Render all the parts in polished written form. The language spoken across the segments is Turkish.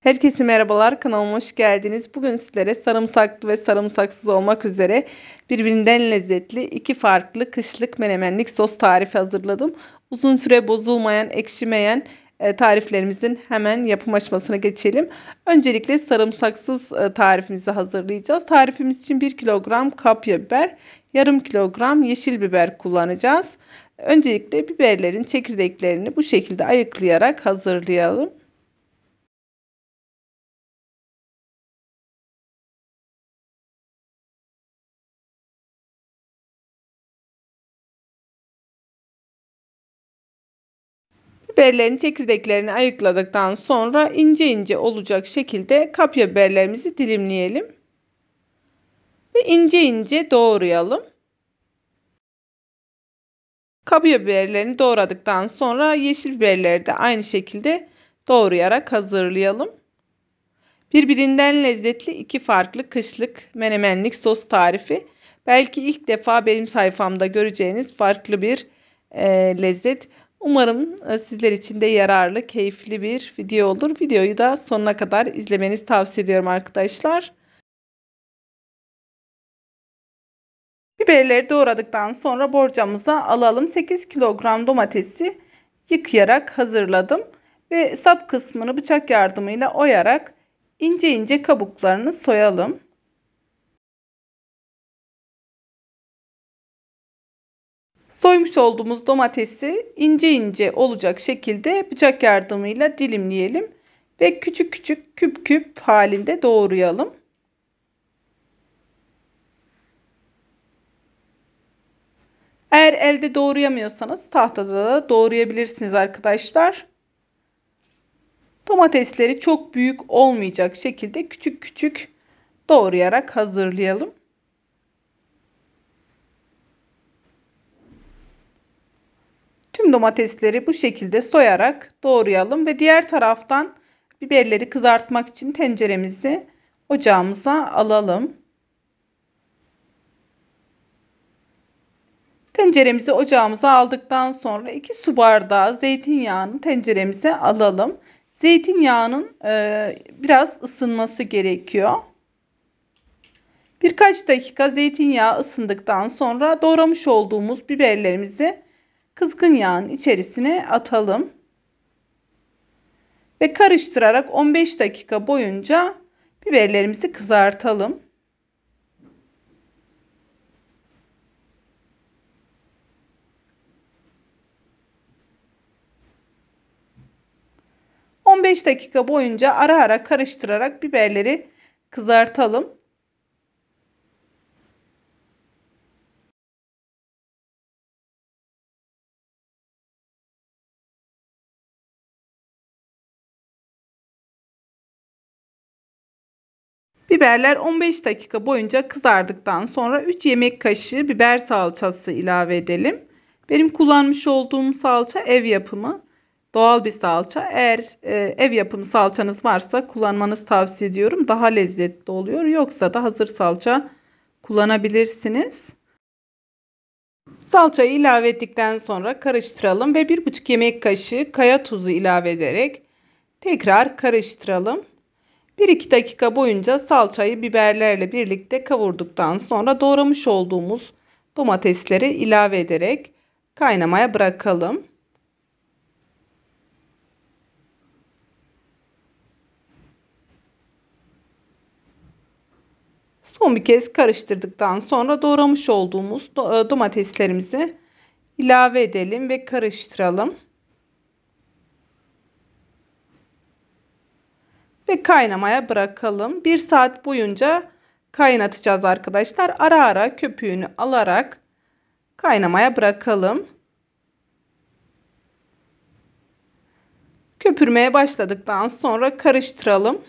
Herkese merhabalar, kanalıma hoş geldiniz. Bugün sizlere sarımsaklı ve sarımsaksız olmak üzere birbirinden lezzetli iki farklı kışlık menemenlik sos tarifi hazırladım. Uzun süre bozulmayan, ekşimeyen tariflerimizin hemen yapım aşamasına geçelim. Öncelikle sarımsaksız tarifimizi hazırlayacağız. Tarifimiz için 1 kilogram kapya biber, yarım kilogram yeşil biber kullanacağız. Öncelikle biberlerin çekirdeklerini bu şekilde ayıklayarak hazırlayalım. Biberlerin çekirdeklerini ayıkladıktan sonra ince ince olacak şekilde kapya biberlerimizi dilimleyelim ve ince ince doğrayalım. Kapya biberlerini doğradıktan sonra yeşil biberleri de aynı şekilde doğrayarak hazırlayalım. Birbirinden lezzetli iki farklı kışlık menemenlik sos tarifi. Belki ilk defa benim sayfamda göreceğiniz farklı bir lezzet. Umarım sizler için de yararlı, keyifli bir video olur. Videoyu da sonuna kadar izlemenizi tavsiye ediyorum arkadaşlar. Biberleri doğradıktan sonra borcamıza alalım. 8 kilogram domatesi yıkayarak hazırladım. Ve sap kısmını bıçak yardımıyla oyarak ince ince kabuklarını soyalım. Soymuş olduğumuz domatesi ince ince olacak şekilde bıçak yardımıyla dilimleyelim ve küçük küçük küp küp halinde doğrayalım. Eğer elde doğrayamıyorsanız tahtada da doğrayabilirsiniz arkadaşlar. Domatesleri çok büyük olmayacak şekilde küçük küçük doğrayarak hazırlayalım. Tüm domatesleri bu şekilde soyarak doğrayalım ve diğer taraftan biberleri kızartmak için tenceremizi ocağımıza alalım. Tenceremizi ocağımıza aldıktan sonra 2 su bardağı zeytinyağını tenceremize alalım. Zeytinyağının biraz ısınması gerekiyor. Birkaç dakika zeytinyağı ısındıktan sonra doğramış olduğumuz biberlerimizi kızgın yağın içerisine atalım. Ve karıştırarak 15 dakika boyunca biberlerimizi kızartalım. ...15 dakika boyunca ara ara karıştırarak biberleri kızartalım. Biberler 15 dakika boyunca kızardıktan sonra 3 yemek kaşığı biber salçası ilave edelim. Benim kullanmış olduğum salça ev yapımı, doğal bir salça. Eğer ev yapımı salçanız varsa kullanmanızı tavsiye ediyorum. Daha lezzetli oluyor. Yoksa da hazır salça kullanabilirsiniz. Salçayı ilave ettikten sonra karıştıralım ve 1,5 yemek kaşığı kaya tuzu ilave ederek tekrar karıştıralım. 1-2 dakika boyunca salçayı biberlerle birlikte kavurduktan sonra doğramış olduğumuz domatesleri ilave ederek kaynamaya bırakalım. Son bir kez karıştırdıktan sonra doğramış olduğumuz domateslerimizi ilave edelim ve karıştıralım. Ve kaynamaya bırakalım. 1 saat boyunca kaynatacağız arkadaşlar. Ara ara köpüğünü alarak kaynamaya bırakalım. Köpürmeye başladıktan sonra karıştıralım.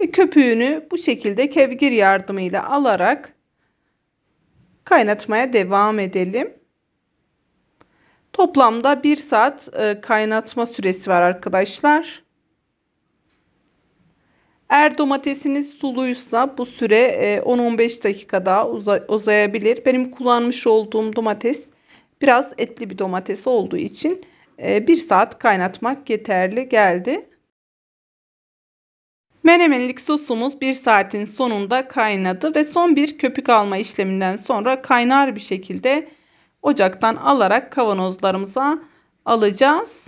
Ve köpüğünü bu şekilde kevgir yardımıyla alarak kaynatmaya devam edelim. Toplamda 1 saat kaynatma süresi var arkadaşlar. Eğer domatesiniz suluysa bu süre 10-15 dakika daha uzayabilir. Benim kullanmış olduğum domates biraz etli bir domates olduğu için 1 saat kaynatmak yeterli geldi. Menemenlik sosumuz 1 saatin sonunda kaynadı ve son bir köpük alma işleminden sonra kaynar bir şekilde ocaktan alarak kavanozlarımıza alacağız.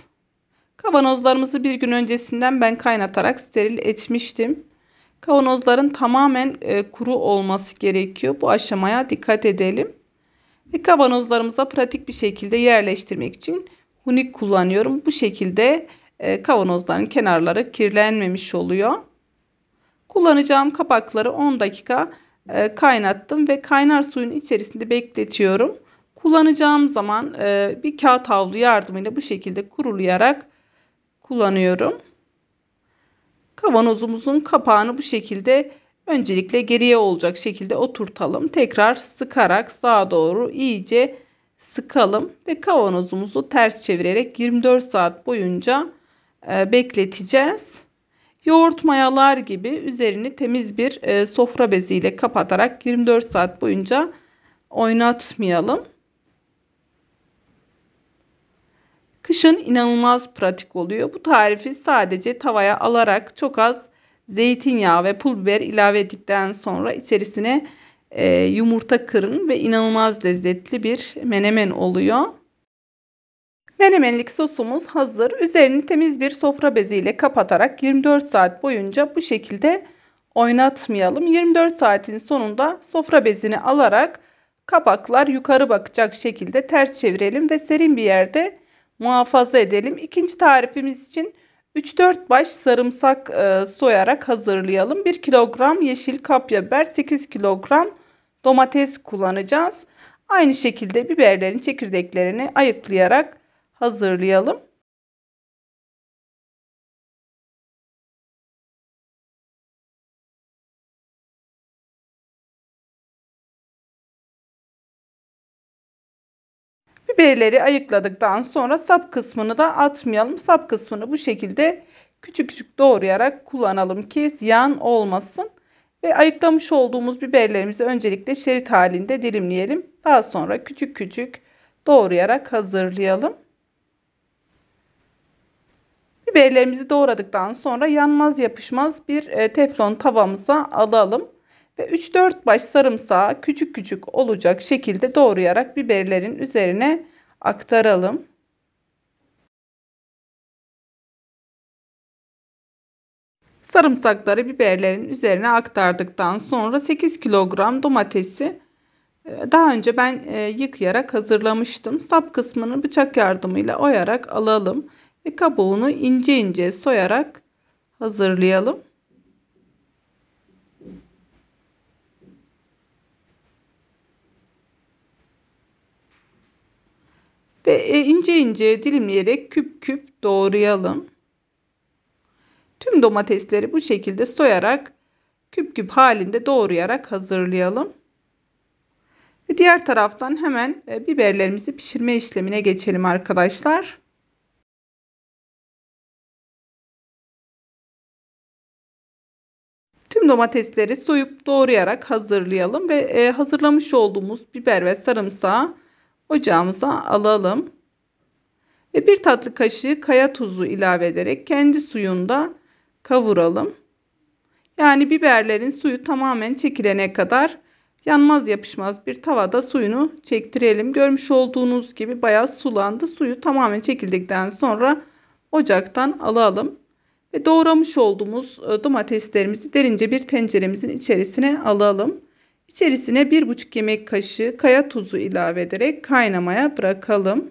Kavanozlarımızı bir gün öncesinden ben kaynatarak steril etmiştim. Kavanozların tamamen kuru olması gerekiyor. Bu aşamaya dikkat edelim. Ve kavanozlarımıza pratik bir şekilde yerleştirmek için hunik kullanıyorum. Bu şekilde kavanozların kenarları kirlenmemiş oluyor. Kullanacağım kapakları 10 dakika kaynattım ve kaynar suyun içerisinde bekletiyorum. Kullanacağım zaman bir kağıt havlu yardımıyla bu şekilde kurulayarak kullanıyorum. Kavanozumuzun kapağını bu şekilde öncelikle geriye olacak şekilde oturtalım. Tekrar sıkarak sağa doğru iyice sıkalım ve kavanozumuzu ters çevirerek 24 saat boyunca bekleteceğiz. Yoğurt mayalar gibi üzerini temiz bir sofra beziyle kapatarak 24 saat boyunca oynatmayalım. Kışın inanılmaz pratik oluyor. Bu tarifi sadece tavaya alarak çok az zeytinyağı ve pul biber ilave ettikten sonra içerisine yumurta kırın ve inanılmaz lezzetli bir menemen oluyor. Menemenlik sosumuz hazır. Üzerini temiz bir sofra beziyle kapatarak 24 saat boyunca bu şekilde oynatmayalım. 24 saatin sonunda sofra bezini alarak kapaklar yukarı bakacak şekilde ters çevirelim ve serin bir yerde muhafaza edelim. İkinci tarifimiz için 3-4 baş sarımsak soyarak hazırlayalım. 1 kilogram yeşil kapya biber, 8 kilogram domates kullanacağız. Aynı şekilde biberlerin çekirdeklerini ayıklayarak hazırlayalım. Biberleri ayıkladıktan sonra sap kısmını da atmayalım. Sap kısmını bu şekilde küçük küçük doğrayarak kullanalım ki ziyan olmasın. Ve ayıklamış olduğumuz biberlerimizi öncelikle şerit halinde dilimleyelim. Daha sonra küçük küçük doğrayarak hazırlayalım. Biberlerimizi doğradıktan sonra yanmaz yapışmaz bir teflon tavamıza alalım. Ve 3-4 baş sarımsağı küçük küçük olacak şekilde doğrayarak biberlerin üzerine aktaralım. Sarımsakları biberlerin üzerine aktardıktan sonra 8 kilogram domatesi daha önce ben yıkayarak hazırlamıştım. Sap kısmını bıçak yardımıyla oyarak alalım ve kabuğunu ince ince soyarak hazırlayalım. Ve ince ince dilimleyerek küp küp doğrayalım. Tüm domatesleri bu şekilde soyarak küp küp halinde doğrayarak hazırlayalım. Ve diğer taraftan hemen biberlerimizi pişirme işlemine geçelim arkadaşlar. Tüm domatesleri soyup doğrayarak hazırlayalım ve hazırlamış olduğumuz biber ve sarımsağı ocağımıza alalım. Ve bir tatlı kaşığı kaya tuzu ilave ederek kendi suyunda kavuralım. Yani biberlerin suyu tamamen çekilene kadar yanmaz yapışmaz bir tavada suyunu çektirelim. Görmüş olduğunuz gibi bayağı sulandı. Suyu tamamen çekildikten sonra ocaktan alalım. Ve doğramış olduğumuz domateslerimizi derince bir tenceremizin içerisine alalım. İçerisine 1,5 yemek kaşığı kaya tuzu ilave ederek kaynamaya bırakalım.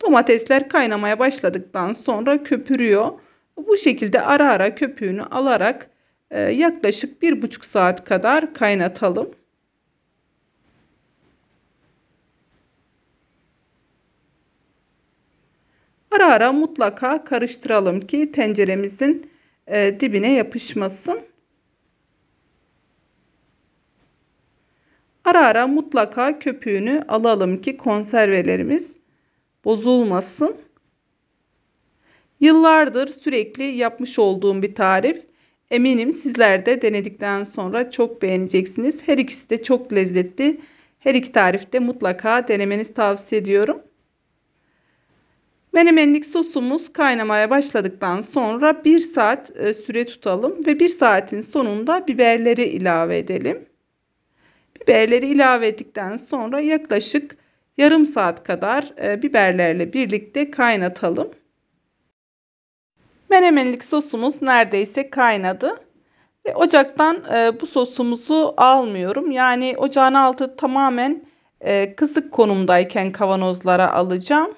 Domatesler kaynamaya başladıktan sonra köpürüyor. Bu şekilde ara ara köpüğünü alarak yaklaşık 1,5 saat kadar kaynatalım. Ara ara mutlaka karıştıralım ki tenceremizin dibine yapışmasın. Ara ara mutlaka köpüğünü alalım ki konservelerimiz bozulmasın. Yıllardır sürekli yapmış olduğum bir tarif. Eminim sizler de denedikten sonra çok beğeneceksiniz. Her ikisi de çok lezzetli. Her iki tarifte mutlaka denemenizi tavsiye ediyorum. Menemenlik sosumuz kaynamaya başladıktan sonra 1 saat süre tutalım ve 1 saatin sonunda biberleri ilave edelim. Biberleri ilave ettikten sonra yaklaşık yarım saat kadar biberlerle birlikte kaynatalım. Menemenlik sosumuz neredeyse kaynadı. Ve ocaktan bu sosumuzu almıyorum. Yani ocağın altı tamamen kısık konumdayken kavanozlara alacağım.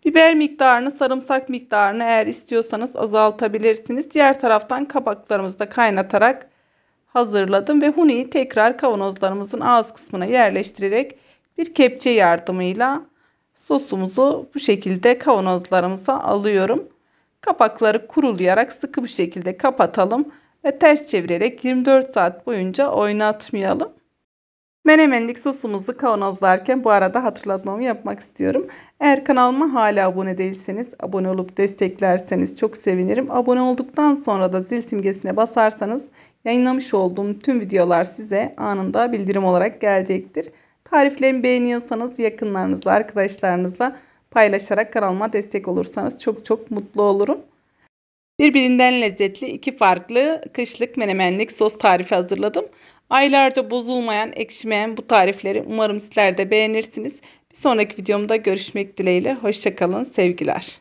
Biber miktarını, sarımsak miktarını eğer istiyorsanız azaltabilirsiniz. Diğer taraftan kabaklarımızı da kaynatarak hazırladım ve huniyi tekrar kavanozlarımızın ağız kısmına yerleştirerek bir kepçe yardımıyla sosumuzu bu şekilde kavanozlarımıza alıyorum. Kapakları kurulayarak sıkı bir şekilde kapatalım ve ters çevirerek 24 saat boyunca oynatmayalım. Menemenlik sosumuzu kavanozlarken bu arada hatırlatmamı yapmak istiyorum. Eğer kanalıma hala abone değilseniz abone olup desteklerseniz çok sevinirim. Abone olduktan sonra da zil simgesine basarsanız yayınlamış olduğum tüm videolar size anında bildirim olarak gelecektir. Tariflerimi beğeniyorsanız yakınlarınızla, arkadaşlarınızla paylaşarak kanalıma destek olursanız çok çok mutlu olurum. Birbirinden lezzetli iki farklı kışlık menemenlik sos tarifi hazırladım. Aylarca bozulmayan, ekşimeyen bu tarifleri umarım sizler de beğenirsiniz. Bir sonraki videomda görüşmek dileğiyle. Hoşça kalın, sevgiler.